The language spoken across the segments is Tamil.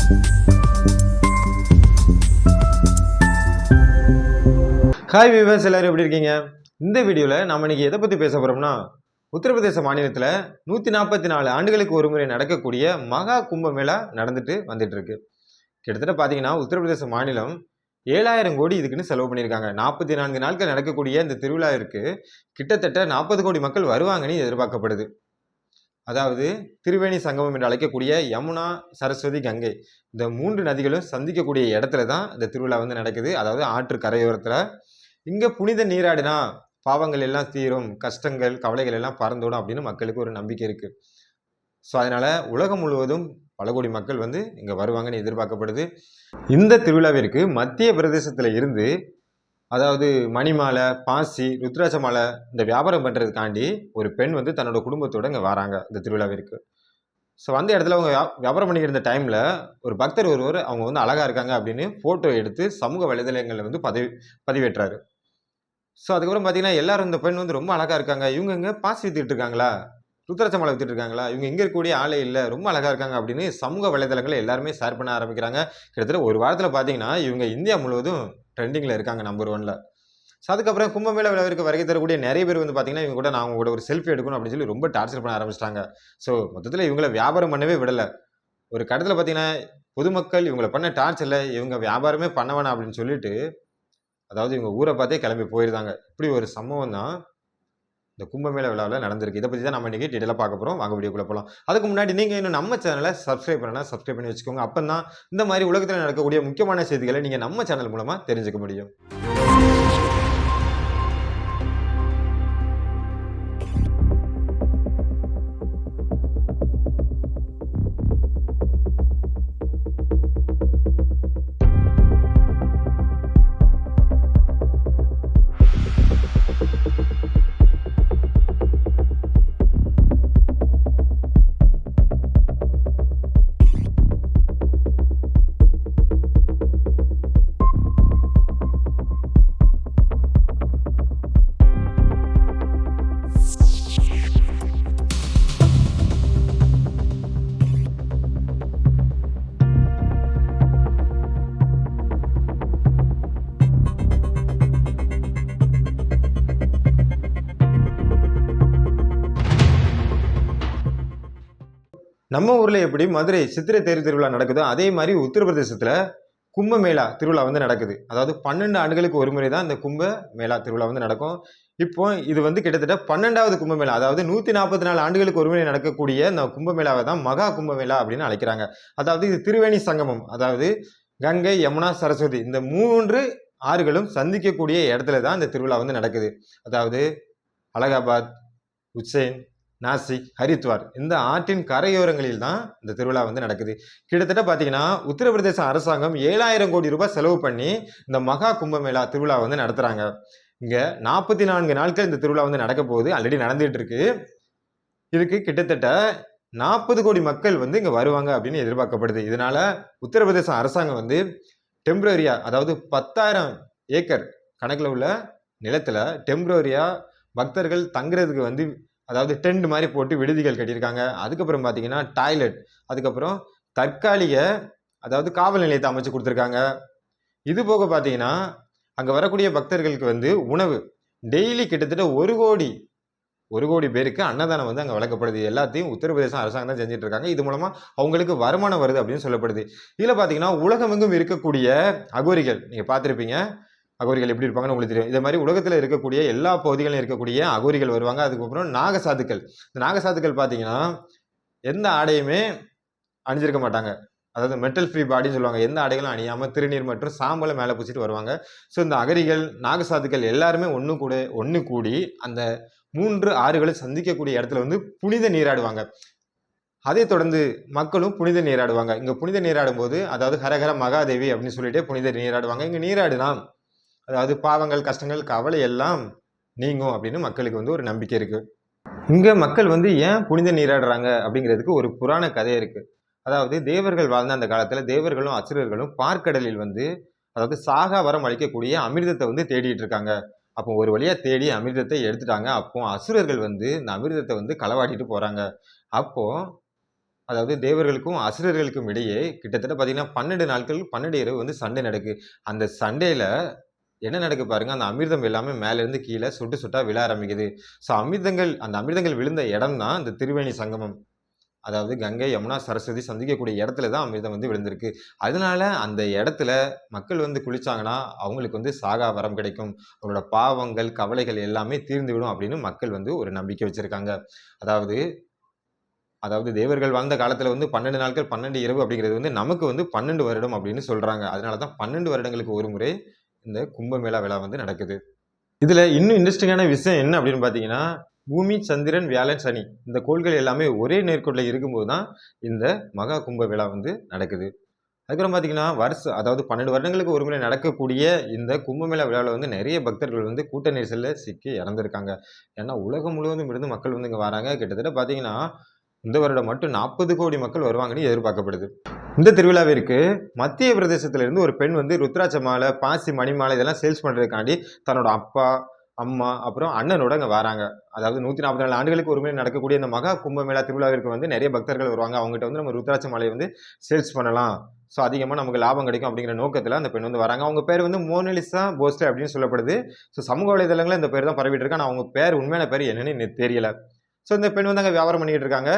ஹாய் வியூவர்ஸ், எல்லாரும் எப்படி இருக்கீங்க? இந்த வீடியோவில் நம்ம இன்னைக்கு எதை பற்றி பேச போகிறோம்னா, உத்தரப்பிரதேச மாநிலத்தில் 144 ஆண்டுகளுக்கு ஒரு முறை நடக்கக்கூடிய மகா கும்பமேளா நடந்துட்டு வந்துட்டு இருக்கு. கிட்டத்தட்ட பார்த்தீங்கன்னா உத்தரப்பிரதேச மாநிலம் 7000 கோடி இதுக்குன்னு செலவு பண்ணியிருக்காங்க. 44 நாட்கள் நடக்கக்கூடிய இந்த திருவிழாவிற்கு கிட்டத்தட்ட 40 கோடி மக்கள் வருவாங்கன்னு எதிர்பார்க்கப்படுது. அதாவது திரிவேணி சங்கமம் என்று அழைக்கக்கூடிய யமுனா, சரஸ்வதி, கங்கை இந்த 3 நதிகளும் சந்திக்கக்கூடிய இடத்துல தான் இந்த திருவிழா வந்து நடக்குது. அதாவது ஆற்று கரையோரத்தில். இங்க புனித நீராடினா பாவங்கள் எல்லாம் தீரும், கஷ்டங்கள் கவலைகள் எல்லாம் பறந்தோடும் அப்படின்னு மக்களுக்கு ஒரு நம்பிக்கை இருக்கு. ஸோ அதனால உலகம் முழுவதும் பல கோடி மக்கள் வந்து இங்க வருவாங்கன்னு எதிர்பார்க்கப்படுது. இந்த திருவிழாவிற்கு மத்திய பிரதேசத்துல இருந்து, அதாவது மணிமாலை, பாசி, ருத்ராட்ச மாலை இந்த வியாபாரம் பண்றதுக்காண்டி ஒரு பெண் வந்து தன்னோட குடும்பத்தோட இங்க வராங்க இந்த திருவிழாவிற்கு. ஸோ அந்த இடத்துல அவங்க வியாபாரம் பண்ணிக்கிட்டு இருந்த டைம்ல ஒரு பக்தர் ஒருவர் அவங்க வந்து அழகா இருக்காங்க அப்படின்னு போட்டோ எடுத்து சமூக வலைதளங்களில் வந்து பதிவேற்றாரு. ஸோ அதுக்கப்புறம் பார்த்தீங்கன்னா எல்லாரும் இந்த பெண் வந்து ரொம்ப அழகா இருக்காங்க, இவங்க இங்கே பாசி வித்துட்டு இருக்காங்களா, ருத்ராட்ச மாலை வித்துட்டு இருக்காங்களா, இவங்க இங்கே இருக்கக்கூடிய ஆளே இல்லை, ரொம்ப அழகா இருக்காங்க அப்படின்னு சமூக வலைதளங்களை எல்லாருமே ஷேர் பண்ண ஆரம்பிக்கிறாங்க. கிட்டத்தட்ட ஒரு வாரத்தில் பார்த்தீங்கன்னா இவங்க இந்தியா முழுவதும் ட்ரெண்டிங்கில் இருக்காங்க, நம்பர் 1ல. ஸோ அதுக்கப்புறம் கும்பமேளா விழாவிற்கு வருகை தரக்கூடிய நிறைய பேர் வந்து பார்த்தீங்கன்னா இவங்க கூட நான் அவங்க கூட ஒரு செல்ஃபி எடுக்கணும் அப்படின்னு சொல்லி ரொம்ப டார்ச்சர் பண்ண ஆரம்பிச்சிட்டாங்க. ஸோ மொத்தத்தில் இவங்கள வியாபாரம் பண்ணவே விடலை. ஒரு கடத்தில் பார்த்தீங்கன்னா பொதுமக்கள் இவங்களை பண்ண டார்ச்சரில் இவங்க வியாபாரமே பண்ண வேணாம் அப்படின்னு சொல்லிட்டு, அதாவது இவங்க ஊரை பார்த்தே கிளம்பி போயிருந்தாங்க. இப்படி ஒரு சம்பவம் தான் இந்த கும்பமேளா விழாவில் நடந்திருக்கு. இதை பற்றி தான் நம்ம இன்னைக்கு டீட்டெயிலாக பார்க்க போகிறோம். வாங்க வீடியோக்குள்ள போகலாம். அதுக்கு முன்னாடி நீங்கள் இன்னும் நம்ம சேனலை சப்ஸ்கிரைப் பண்ணனா சப்ஸ்கிரைப் பண்ணி வச்சுக்கோங்க. அப்போ தான் இந்த மாதிரி உலகத்தில் நடக்கக்கூடிய முக்கியமான செய்திகளை நீங்கள் நம்ம சேனல் மூலமாக தெரிஞ்சுக்க முடியும். நம்ம ஊர்ல எப்படி மதுரை சித்திரை தேர் திருவிழா நடக்குதோ அதே மாதிரி உத்தரப்பிரதேசத்துல கும்பமேளா திருவிழா வந்து நடக்குது. அதாவது 12 ஆண்டுகளுக்கு ஒரு முறை தான் இந்த கும்பமேளா திருவிழா வந்து நடக்கும். இப்போ இது வந்து கிட்டத்தட்ட 12வது கும்பமேளா, அதாவது 144 ஆண்டுகளுக்கு ஒரு முறை நடக்கக்கூடிய இந்த கும்பமேளாவை தான் மகா கும்பமேளா அப்படின்னு அழைக்கிறாங்க. அதாவது இது திரிவேணி சங்கமம், அதாவது கங்கை, யமுனா, சரஸ்வதி இந்த 3 ஆறுகளும் சந்திக்கக்கூடிய இடத்துல தான் இந்த திருவிழா வந்து நடக்குது. அதாவது அலகாபாத், உஜ்ஜைன், நாசிக், ஹரித்வார் இந்த ஆற்றின் கரையோரங்களில் தான் இந்த திருவிழா வந்து நடக்குது. கிட்டத்தட்ட பார்த்தீங்கன்னா உத்தரப்பிரதேச அரசாங்கம் 7000 கோடி ரூபாய் செலவு பண்ணி இந்த மகா கும்பமேளா திருவிழா வந்து நடத்துறாங்க. இங்க 44 நாட்கள் இந்த திருவிழா வந்து நடக்க போகுது, ஆல்ரெடி நடந்துட்டு இருக்கு. இதுக்கு கிட்டத்தட்ட 40 கோடி மக்கள் வந்து இங்க வருவாங்க அப்படின்னு எதிர்பார்க்கப்படுது. இதனால உத்தரப்பிரதேச அரசாங்கம் வந்து டெம்பரரியா, அதாவது 10,000 ஏக்கர் கணக்கில் உள்ள நிலத்துல டெம்பரரியா பக்தர்கள் தங்குறதுக்கு வந்து, அதாவது டென்ட் மாதிரி போட்டு விடுதிகள் கட்டியிருக்காங்க. அதுக்கப்புறம் பார்த்தீங்கன்னா டாய்லெட், அதுக்கப்புறம் தற்காலிக, அதாவது காவல் நிலையத்தை அமைச்சு கொடுத்துருக்காங்க. இது போக பார்த்தீங்கன்னா அங்கே வரக்கூடிய பக்தர்களுக்கு வந்து உணவு டெய்லி கிட்டத்தட்ட 1 கோடி பேருக்கு அன்னதானம் வந்து அங்கே வழங்கப்படுது. எல்லாத்தையும் உத்தரப்பிரதேச அரசாங்கம் தான் செஞ்சுட்டு இருக்காங்க. இது மூலமா அவங்களுக்கு வருமானம் வருது அப்படின்னு சொல்லப்படுது. இதில் பார்த்தீங்கன்னா உலகமெங்கும் இருக்கக்கூடிய அகோரிகள் நீங்கள் பார்த்துருப்பீங்க. அகோரிகள் எப்படி இருப்பாங்கன்னு உங்களுக்கு தெரியும். இதே மாதிரி உலகத்தில் இருக்கக்கூடிய எல்லா பகுதிகளிலும் இருக்கக்கூடிய அகோரிகள் வருவாங்க. அதுக்கப்புறம் நாகசாதுக்கள். இந்த நாகசாதுக்கள் பார்த்தீங்கன்னா எந்த ஆடையுமே அணிஞ்சிருக்க மாட்டாங்க. அதாவது மெட்டல் ஃப்ரீ பாடின்னு சொல்லுவாங்க. எந்த ஆடைகளும் அணியாமல் திருநீர் மற்றும் சாம்பலை மேலே பூச்சிட்டு வருவாங்க. ஸோ இந்த அகரிகள், நாகசாதுக்கள் எல்லாருமே ஒன்று கூடி அந்த 3 ஆறுகளை சந்திக்கக்கூடிய இடத்துல வந்து புனித நீராடுவாங்க. அதை தொடர்ந்து மக்களும் புனித நீராடுவாங்க. இங்கே புனித நீராடும் போது, அதாவது ஹரஹர மகாதேவி அப்படின்னு சொல்லிட்டு புனித நீராடுவாங்க. இங்கே நீராடினா அதாவது பாவங்கள், கஷ்டங்கள், கவலை எல்லாம் நீங்கும் அப்படின்னு மக்களுக்கு வந்து ஒரு நம்பிக்கை இருக்கு. இங்க மக்கள் வந்து ஏன் புனித நீராடுறாங்க அப்படிங்கிறதுக்கு ஒரு புராண கதை இருக்கு. அதாவது தேவர்கள் வாழ்ந்த அந்த காலத்துல தேவர்களும் அசுரர்களும் பார்க்கடலில் வந்து, அதாவது சாகா வரம் அளிக்கக்கூடிய அமிர்தத்தை வந்து தேடிட்டு இருக்காங்க. அப்போ ஒரு வழியா தேடி அமிர்தத்தை எடுத்துட்டாங்க. அப்போ அசுரர்கள் வந்து இந்த அமிர்தத்தை வந்து களவாடிட்டு போறாங்க. அப்போ அதாவது தேவர்களுக்கும் அசுரர்களுக்கும் இடையே கிட்டத்தட்ட பார்த்தீங்கன்னா 12 நாட்கள் 12 இரவு வந்து சண்டை நடக்கு. அந்த சண்டையில என்ன நடக்கு பாருங்க, அந்த அமிர்தம் எல்லாமே மேலேருந்து கீழ சொட்டு சொட்டா விழ ஆரம்பிக்குது. ஸோ அந்த அமிர்தங்கள் விழுந்த இடம் தான் இந்த திரிவேணி சங்கமம். அதாவது கங்கை, யமுனா, சரஸ்வதி சந்திக்கக்கூடிய இடத்துல தான் அமிர்தம் வந்து விழுந்திருக்கு. அதனால அந்த இடத்துல மக்கள் வந்து குளிச்சாங்கன்னா, அவங்களுக்கு வந்து சாகா வரம் கிடைக்கும். அவங்களோட பாவங்கள், கவலைகள் எல்லாமே தீர்ந்துவிடும் அப்படின்னு மக்கள் வந்து ஒரு நம்பிக்கை வச்சிருக்காங்க. அதாவது அதாவது தேவர்கள் வாழ்ந்த காலத்துல வந்து 12 நாட்கள் 12 இரவு அப்படிங்கிறது வந்து நமக்கு வந்து 12 வருடம் அப்படின்னு சொல்றாங்க. அதனால தான் 12 வருடங்களுக்கு ஒரு முறை இந்த கும்பமேளா விழா வந்து நடக்குது. இதுல இன்னும் இன்ட்ரெஸ்டிங்கான விஷயம் என்ன அப்படின்னு பார்த்தீங்கன்னா, பூமி, சந்திரன், வியாழன், சனி இந்த கோள்கள் எல்லாமே ஒரே நேர்கோட்டுல இருக்கும்போது தான் இந்த மகா கும்ப விழா வந்து நடக்குது. அதுக்கப்புறம் பார்த்தீங்கன்னா, அதாவது 12 வருடங்களுக்கு ஒரு முறை நடக்கக்கூடிய இந்த கும்பமேளா விழாவுல வந்து நெறைய பக்தர்கள் வந்து கூட்ட நெரிசல்ல சிக்கி இறந்திருக்காங்க. ஏன்னா, உலகம் முழுவதும் இருந்து மக்கள் வந்து இங்க வராங்க. கிட்டத்தட்ட பார்த்தீங்கன்னா, இந்த வருடம் மட்டும் 40 கோடி மக்கள் வருவாங்கன்னு எதிர்பார்க்கப்படுது. இந்த திருவிழாவிற்கு மத்திய பிரதேசத்திலிருந்து ஒரு பெண் வந்து ருத்ராட்ச மாலை, பாசி, மணிமாலை இதெல்லாம் சேல்ஸ் பண்றதுக்காண்டி தன்னோட அப்பா, அம்மா, அப்புறம் அண்ணனோட அங்க வராங்க. அதாவது 144 ஆண்டுகளுக்கு ஒரு முறை நடக்கக்கூடிய இந்த மகா கும்பமேளா திருவிழாவிற்கு வந்து நெறைய பக்தர்கள் வருவாங்க. அவங்ககிட்ட வந்து நம்ம ருத்ராட்ச மாலைய வந்து சேல்ஸ் பண்ணலாம். ஸோ அதிகமா நமக்கு லாபம் கிடைக்கும் அப்படிங்கிற நோக்கத்துல அந்த பெண் வந்து வராங்க. அவங்க பேர் வந்து மோனலிசா போஸ்லே அப்படின்னு சொல்லப்படுது. ஸோ சமூக வலைதளங்கள்ல இந்த பேர் தான் பரவிட்டு இருக்கு. ஆனா அவங்க பேர் உண்மையான பேர் என்னன்னு எனக்கு தெரியல. ஸோ இந்த பெண் வந்து அங்க வியாபாரம் பண்ணிட்டு இருக்காங்க.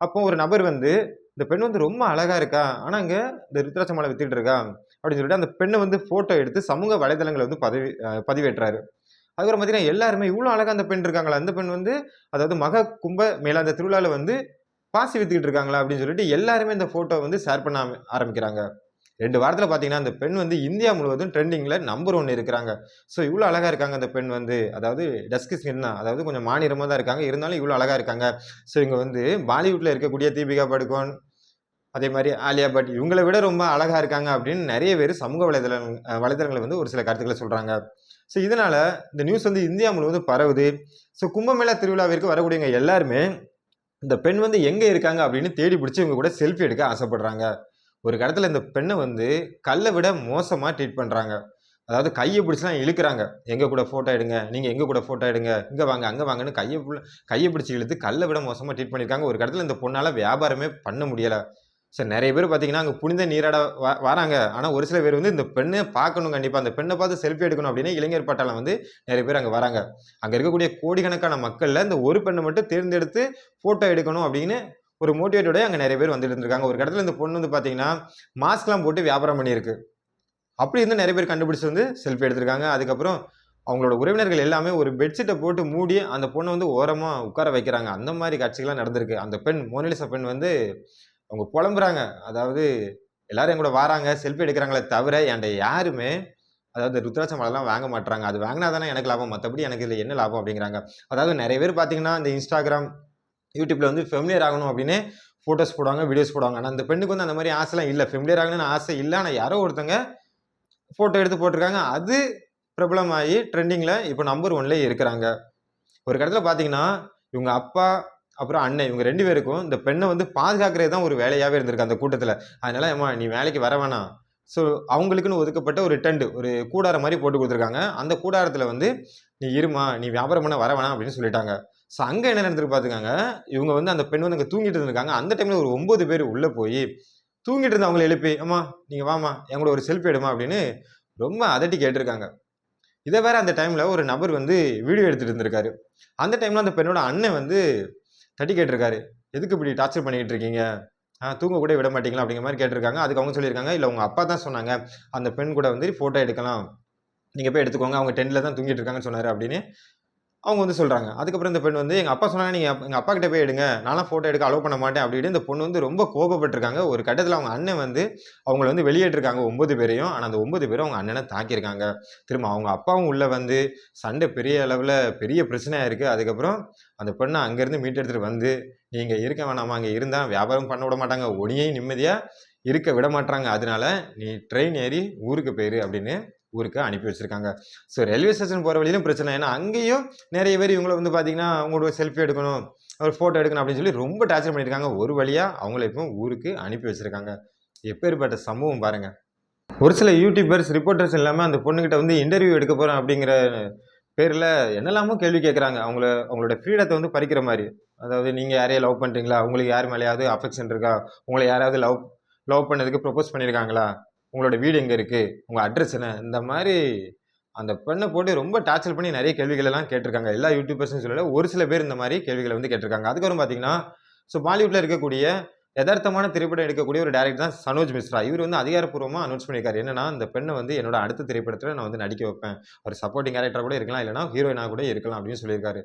அப்போ ஒரு நபர் வந்து இந்த பெண் வந்து ரொம்ப அழகா இருக்கா. ஆனா இங்க இந்த ருத்ராட்ச மாலை வித்துட்டு இருக்கா அப்படின்னு சொல்லிட்டு அந்த பெண்ண வந்து ஃபோட்டோ எடுத்து சமூக வலைதளங்கள்ல வந்து பதிவேற்றாரு. அதுக்கப்புறம் பார்த்தீங்கன்னா, எல்லாருமே இவ்ளோ அழகா அந்த பெண் இருக்காங்களா? அந்த பெண் வந்து அதாவது மகா கும்ப மேளா அந்த திருவிழால வந்து பாசி வித்துக்கிட்டு இருக்காங்களா? அப்படின்னு சொல்லிட்டு எல்லாருமே இந்த ஃபோட்டோ வந்து ஷேர் பண்ண ஆரம்பிக்கிறாங்க. 2 வாரத்துல பார்த்தீங்கன்னா, அந்த பெண் வந்து இந்தியா முழுவதும் ட்ரெண்டிங்ல நம்பர் 1 இருக்கிறாங்க. ஸோ இவ்ளோ அழகா இருக்காங்க அந்த பெண் வந்து. அதாவது டஸ்கி ஸ்கின் தான். அதாவது கொஞ்சம் மாநிறமா தான் இருக்காங்க. இருந்தாலும் இவ்ளோ அழகா இருக்காங்க. ஸோ இவங்க வந்து பாலிவுட்ல இருக்கக்கூடிய தீபிகா படுகோன், அதே மாரி ஆலியா பட் இவங்கள விட ரொம்ப அழகா இருக்காங்க அப்படின்னு நெறைய பேரு சமூக வலைதளங்கள்ல வந்து ஒரு சில கருத்துக்கள சொல்றாங்க. ஸோ இதனால இந்த நியூஸ் வந்து இந்தியா முழுவதும் பரவுது. ஸோ கும்பமேளா திருவிழாவிற்கு வரக்கூடியவங்க எல்லாருமே, இந்த பெண் வந்து எங்க இருக்காங்க அப்படின்னு தேடி பிடிச்சு இவங்க கூட செல்ஃபி எடுக்க ஆசைப்படுறாங்க. ஒரு இடத்துல இந்த பெண்ண வந்து கல்ல விட மோசமா ட்ரீட் பண்றாங்க. அதாவது கைய பிடிச்சுலாம் இழுக்குறாங்க. எங்க கூட ஃபோட்டோ எடுங்க. நீங்க எங்க கூட ஃபோட்டோ எடுங்க. இங்க வாங்க, அங்க வாங்கன்னு கைய பிடிச்சு இழுத்து கல்ல விட மோசமா ட்ரீட் பண்ணியிருக்காங்க. ஒரு இடத்துல இந்த பொண்ணால வியாபாரமே பண்ண முடியல. நெறைய பேர் பார்த்தீங்கன்னா, அங்க புனித நீராட வராங்க. ஆனா ஒரு சில பேர் வந்து இந்த பெண்ண பார்க்கணும் கண்டிப்பா. அந்த பெண்ண பார்த்து செல்ஃபி எடுக்கணும் அப்படின்னு இளைஞர் பட்டாளம் வந்து நெறைய பேர் அங்க வராங்க. அங்க இருக்கக்கூடிய கோடிக்கணக்கான மக்கள்ல இந்த ஒரு பெண்ண மட்டும் தேர்ந்தெடுத்து ஃபோட்டோ எடுக்கணும் அப்படின்னு ஒரு மோட்டிவேட்டோட அங்க நெறைய பேர் வந்துட்டு இருந்திருக்காங்க. ஒரு இடத்துல இந்த பொண்ணு வந்து பார்த்தீங்கன்னா, மாஸ்க்லாம் போட்டு வியாபாரம் பண்ணியிருக்கு. அப்படி இருந்தும் நெறைய பேர் கண்டுபிடிச்சு வந்து செல்ஃபி எடுத்திருக்காங்க. அதுக்கப்புறம் அவங்களோட உறவினர்கள் எல்லாமே ஒரு பெட்ஷீட்ட போட்டு மூடி அந்த பொண்ண வந்து ஓரமா உட்கார வைக்கிறாங்க. அந்த மாரி காட்சிகள்லாம் நடந்திருக்கு. அந்த பெண் மோனலிசா பெண் வந்து அவங்க புலம்புறாங்க. அதாவது எல்லாரும் என் கூட வாராங்க, செல்ஃபி எடுக்குறாங்களே தவிர, என்ட்ட யாருமே அதாவது ருத்ராட்ச மாலைலாம் வாங்க மாட்றாங்க. அது வாங்குனா தானே எனக்கு லாபம். மத்தபடி எனக்கு இதுல என்ன லாபம் அப்படிங்கிறாங்க. அதாவது நெறைய பேர் பார்த்தீங்கன்னா, இந்த Instagram, YouTubeல வந்து ஃபெமிலியர் ஆகணும் அப்படின்னு ஃபோட்டோஸ் போடுவாங்க, வீடியோஸ் போடுவாங்க. ஆனா அந்த பெண்ணுக்கு வந்து அந்த மாரி ஆசைலாம் இல்ல. ஃபெமிலியர் ஆகணும்னு ஆசை இல்ல. ஆனா யாரோ ஒருத்தங்க ஃபோட்டோ எடுத்து போட்டுருக்காங்க. அது பிரபலமாயி ட்ரெண்டிங்ல இப்ப நம்பர் 1லயே இருக்கிறாங்க. ஒரு கட்டத்துல பார்த்தீங்கன்னா, இவங்க அப்பா, அப்புறம் அண்ணன் இவங்க 2 பேருக்கும் இந்த பெண்ண வந்து பாதுகாக்கிறது தான் ஒரு வேலையாவே இருந்திருக்கு அந்த கூட்டத்துல. அதனால, "ஏம்மா நீ வேலைக்கு வர வேணாம்." ஸோ அவங்களுக்குன்னு ஒதுக்கப்பட்ட ஒரு டெண்ட், ஒரு கூடாரம் மாரி போட்டு குடுத்துருக்காங்க. அந்த கூடாரத்துல வந்து, "நீ இரும்மா, நீ வியாபாரம் பண்ண வர வேணாம்." அப்படின்னு சொல்லிட்டாங்க. அங்க என்ன நடந்திருக்கு பார்த்துக்கங்க. இவங்க வந்து அந்த பெண் வந்து அங்க தூங்கிட்டு இருந்திருக்காங்க. அந்த டைம்ல ஒரு 9 பேர் உள்ள போயி, தூங்கிட்டு இருந்த அவங்கள எழுப்பி, "அம்மா நீங்க வாம்மா, என் கூட ஒரு செல்ஃபி எடும்மா." அப்படின்னு ரொம்ப அதட்டி கேட்டிருக்காங்க. இத வேற அந்த டைம்ல ஒரு நபர் வந்து வீடியோ எடுத்துட்டு இருந்திருக்காரு. அந்த டைம்ல அந்த பெண்ணோட அண்ணன் வந்து தட்டி கேட்டிருக்காரு. "எதுக்கு இப்படி டார்ச்சர் பண்ணிக்கிட்டு இருக்கீங்க? தூங்க கூட விட மாட்டீங்களா?" அப்படிங்கிற மாரி கேட்டிருக்காங்க. அதுக்கு அவங்க சொல்லியிருக்காங்க, "இல்ல உங்க அப்பா தான் சொன்னாங்க. அந்த பெண் கூட வந்து ஃபோட்டோ எடுக்கலாம். நீங்க போய் எடுத்துக்கோங்க. அவங்க டென்ட்ல தான் தூங்கிட்டு இருக்காங்கன்னு சொன்னாரு." அப்படின்னு அவங்க வந்து சொல்றாங்க. அதுக்கப்புறம் இந்த பெண் வந்து, "எங்க அப்பா சொன்னாங்க, நீங்க எங்க அப்பா கிட்ட போய் எடுங்க. நான்லாம் ஃபோட்டோ எடுக்க அலோவ் பண்ண மாட்டேன்." அப்படி இப்படின்னு இந்த பொண்ணு வந்து ரொம்ப கோபப்பட்டுருக்காங்க. ஒரு கட்டத்தில அவங்க அண்ணன் வந்து அவங்கள வந்து வெளியேற்றிருக்காங்க 9 பேரையும். ஆனா அந்த 9 பேரும் அவங்க அண்ணன தாக்கியிருக்காங்க. திரும்ப அவங்க அப்பாவும் உள்ள வந்து சண்டை பெரிய அளவுல பெரிய பிரச்சனையா இருக்கு. அதுக்கப்புறம் அந்த பெண்ண அங்கருந்து மீட்டெடுத்துட்டு வந்து, "நீங்க இருக்க வேணாம்மா. அங்க இருந்தா வியாபாரம் பண்ண விட மாட்டாங்க. உன்னையும் நிம்மதியா இருக்க விட மாட்றாங்க. அதனால நீ ட்ரெயின் ஏறி ஊருக்கு போயிரு." அப்படின்னு ஊருக்கு அனுப்பி வச்சிருக்காங்க. ரயில்வே ஸ்டேஷன் போற வழியிலும் பிரச்சனை. ஏன்னா அங்கேயும் நெறைய பேர் இவங்கள வந்து பார்த்தீங்கன்னா, அவங்களோட செல்ஃபி எடுக்கணும், ஒரு ஃபோட்டோ எடுக்கணும் அப்படின்னு சொல்லி ரொம்ப டார்ச்சர் பண்ணியிருக்காங்க. ஒரு வழியா அவங்கள இப்போ ஊருக்கு அனுப்பி வச்சிருக்காங்க. எப்பேர்ப்பட்ட சம்பவம் பாருங்க. ஒரு சில யூடியூபர்ஸ், ரிப்போர்ட்டர்ஸ் எல்லாம அந்த பொண்ணுகிட்ட வந்து இன்டர்வியூ எடுக்க போறேன் அப்படிங்கிற பேர்ல என்னெல்லாமோ கேள்வி கேட்குறாங்க. அவங்களோட ஃப்ரீடத்த வந்து பறிக்கிற மாரி. அதாவது நீங்க யாரையும் லவ் பண்றீங்களா? உங்களுக்கு யார் மேலயாவது அஃபெக்ஷன் இருக்கா? உங்கள யாராவது லவ் லவ் பண்ணதுக்கு ப்ரொபோஸ் பண்ணியிருக்காங்களா? உங்களோட வீடு எங்க இருக்கு? உங்க அட்ரஸ் என்ன? இந்த மாரி அந்த பெண்ண போட்டு ரொம்ப டார்ச்சர் பண்ணி நெறைய கேள்விகள் எல்லாம் கேட்டிருக்காங்க. எல்லா யூடியூபர்ஸ்ன்னு சொல்லல. ஒரு சில பேர் இந்த மாரி கேள்விகள வந்து கேட்டிருக்காங்க. அதுக்கப்புறம் பார்த்தீங்கன்னா, பாலிவுட்ல இருக்கக்கூடிய எதார்த்தமான திரைப்படம் எடுக்கக்கூடிய ஒரு டைரக்டர் தான் சனோஜ் மிஸ்ரா. இவரு வந்து அதிகாரப்பூர்வமா அனவுன்ஸ் பண்ணியிருக்காரு. என்னன்னா, இந்த பெண்ண வந்து என்னோட அடுத்த திரைப்படத்துல நான் வந்து நடிக்க வைப்பேன். ஒரு சப்போர்ட்டிங் கேரக்டரா கூட இருக்கலாம். இல்லன்னா ஹீரோயினா கூட இருக்கலாம் அப்படின்னு சொல்லியிருக்காரு.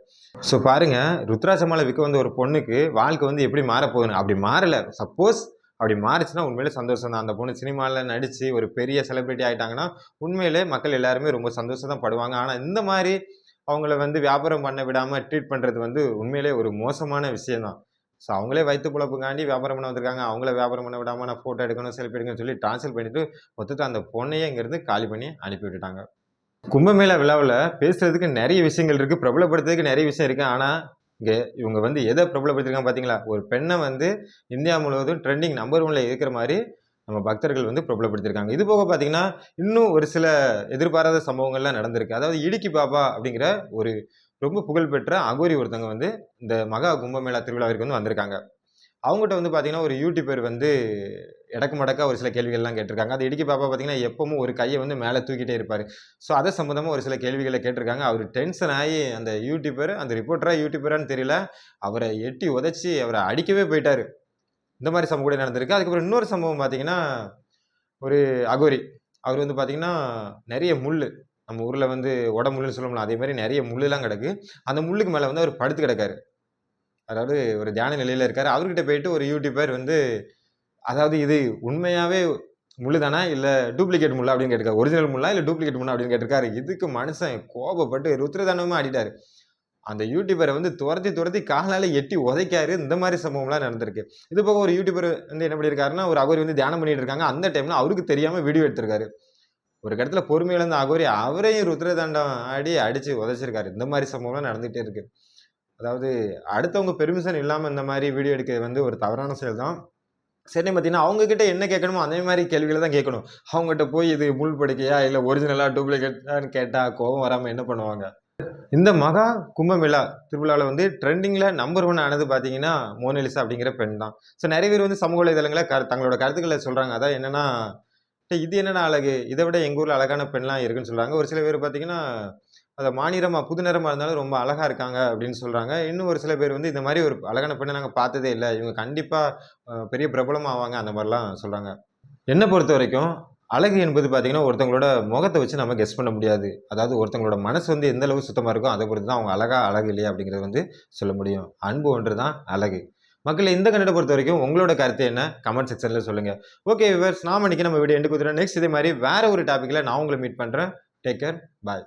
பாருங்க, ருத்ராட்ச மாலை விக்க வந்த ஒரு பொண்ணுக்கு வாழ்க்கை வந்து எப்படி மாறப்போகுதுன்னு. அப்படி மாறல. சப்போஸ் அப்படி மாறுச்சுன்னா உண்மையிலே சந்தோஷம் தான். அந்த பொண்ணு சினிமால நடிச்சு ஒரு பெரிய செலிபிரிட்டி ஆயிட்டாங்கன்னா, உண்மையிலே மக்கள் எல்லாருமே ரொம்ப சந்தோஷம் தான் படுவாங்க. ஆனா இந்த மாரி அவங்கள வந்து வியாபாரம் பண்ண விடாம ட்ரீட் பண்றது வந்து உண்மையிலே ஒரு மோசமான விஷயம் தான். அவங்களே வயித்து பொழப்புக்காண்டி வியாபாரம் பண்ண வந்திருக்காங்க. அவங்கள வியாபாரம் பண்ண விடாம நான் ஃபோட்டோ எடுக்கணும், செல்ஃபி எடுக்கணும்னு சொல்லி டார்ச்சர் பண்ணிட்டு, மொத்தத்துல அந்த பொண்ணையே இங்கருந்து காலி பண்ணி அனுப்பி விட்டுட்டாங்க. கும்பமேளா விழாவுல பேசுறதுக்கு நெறைய விஷயங்கள் இருக்கு. பிரபலப்படுத்துறதுக்கு நெறைய விஷயம் இருக்கு. ஆனா, இங்க இவங்க வந்து எத பிரபலப்படுத்திருக்காங்க பார்த்தீங்களா? ஒரு பெண்ண வந்து இந்தியா முழுவதும் ட்ரெண்டிங் நம்பர் 1ல இருக்கிற மாரி நம்ம பக்தர்கள் வந்து பிரபலப்படுத்தியிருக்காங்க. இது போக பார்த்தீங்கன்னா, இன்னும் ஒரு சில எதிர்பாராத சம்பவங்கள்லாம் நடந்திருக்கு. அதாவது இடுக்கி பாபா அப்படிங்கிற ஒரு ரொம்ப புகழ்பெற்ற அகோரி ஒருத்தவங்க வந்து இந்த மகா கும்பமேளா திருவிழாவிற்கு வந்து வந்திருக்காங்க. அவங்கட்ட வந்து பார்த்தீங்கன்னா, ஒரு யூடியூபர் வந்து எடக்கு மடக்கா ஒரு சில கேள்விகள்லாம் கேட்டிருக்காங்க. அது இடுக்கி பாப்பா பார்த்தீங்கன்னா, எப்பவும் ஒரு கைய வந்து மேல தூக்கிட்டே இருப்பாரு. அது சம்மந்தமா ஒரு சில கேள்விகள கேட்டிருக்காங்க. அவரு டென்ஷன் ஆயி அந்த யூடியூபர், அந்த ரிப்போர்ட்டரா, யூடியூபரான்னு தெரியல. அவர எட்டி உதைச்சு அவர அடிக்கவே போயிட்டாரு. இந்த மாரி சம்பவம் கூட நடந்திருக்கு. அதுக்கப்புறம் இன்னொரு சம்பவம் பார்த்தீங்கன்னா, ஒரு அகோரி. அவரு வந்து பார்த்தீங்கன்னா, நெறைய முள்ளு. நம்ம ஊர்ல வந்து ஒட முள்ளுன்னு சொல்லுவோம்ல, அதே மாரி நெறைய முள்ளுலாம் கிடக்கு. அந்த முள்ளுக்கு மேல வந்து அவரு படுத்து கிடக்காரு. அதாவது ஒரு தியான நிலையில இருக்காரு. அவர்கிட்ட போயிட்டு ஒரு யூடியூபர் வந்து, அதாவது இது உண்மையாவே முள்ளு தானா? இல்ல டூப்ளிகேட் முள்ளா? அப்படின்னு கேட்டிருக்காரு. ஒரிஜினல் முள்ளா? இல்ல டூப்ளிகேட் முள்ளா? அப்படின்னு கேட்டிருக்காரு. இதுக்கு மனுஷன் கோபப்பட்டு ருத்ரதாண்டவமா ஆடிட்டாரு. அந்த யூடியூபர வந்து தொரத்தி, தொரத்தி காலால எட்டி உதைக்காரு. இந்த மாரி சம்பவம்லாம் நடந்திருக்கு. இது போக ஒரு யூடியூபர் வந்து என்ன பண்ணியிருக்காருன்னா, ஒரு அகோரி வந்து தியானம் பண்ணிட்டு இருக்காங்க. அந்த டைம்ல அவருக்கு தெரியாம வீடியோ எடுத்திருக்காரு. ஒரு கட்டத்துல பொறுமை இழந்த அகோரி அவரையும் ருத்ரதாண்டம் ஆடி அடிச்சு உதைச்சிருக்காரு. இந்த மாரி சம்பவம்லாம் நடந்துட்டே இருக்கு. அதாவது அடுத்தவங்க பெர்மிஷன் இல்லாம இந்த மாரி வீடியோ எடுக்கிறது வந்து ஒரு தவறான செயல் தான். சரி பார்த்தீங்கன்னா, அவங்க கிட்ட என்ன கேட்கணுமோ அதே மாரி கேள்விகள தான் கேட்கணும். அவங்கட்ட போய் இது முள் படுக்கையா? இல்ல ஒரிஜினலா, டூப்ளிகேட்டான்னு கேட்டா கோவம் வராம என்ன பண்ணுவாங்க? இந்த மகா கும்பமேளா திருவிழால வந்து ட்ரெண்டிங்ல நம்பர் 1 ஆனது பார்த்தீங்கன்னா, மோனாலிசா அப்படிங்கிற பெண் தான். நெறைய பேர் வந்து சமூக வலைதளங்கள்ல தங்களோட கருத்துக்கள சொல்றாங்க. அதான் என்னன்னா, இது என்னடா அழகு! இத விட எங்க ஊர்ல அழகான பெண்லாம் இருக்குன்னு சொல்றாங்க. ஒரு சில பேர் பார்த்தீங்கன்னா, அத மாநிறமா, புது நிறமா இருந்தாலும் ரொம்ப அழகா இருக்காங்க அப்படின்னு சொல்றாங்க. இன்னும் ஒரு சில பேர் வந்து இந்த மாரி ஒரு அழகான பெண்ண நாங்க பார்த்ததே இல்ல. இவங்க கண்டிப்பா பெரிய பிரபலம் ஆவாங்க அந்த மாரிலாம் சொல்றாங்க. என்ன பொறுத்தவரைக்கும், அழகு என்பது பார்த்தீங்கன்னா, ஒருத்தவங்களோட முகத்த வச்சு நம்ம கெஸ் பண்ண முடியாது. அதாவது ஒருத்தவங்களோட மனசு வந்து எந்த அளவு சுத்தமா இருக்கோ, அத பொறுத்து தான் அவங்க அழகா, அழகு இல்லையா அப்படிங்கிறத வந்து சொல்ல முடியும். அன்பு ஒன்று தான் அழகு. மக்களே இந்த கண்டென்ட்ட பொறுத்தவரைக்கும் உங்களோட கருத்து என்ன? கமெண்ட் செக்ஷன்ல சொல்லுங்க. ஓகே வியூவர்ஸ் நாம இன்னைக்கு நம்ம வீடியோ எண்டுக்கு வந்துட்டோம். நெக்ஸ்ட் இதே மாரி வேற ஒரு டாபிக்ல நான் உங்கள மீட் பண்றேன். Take care. பாய்.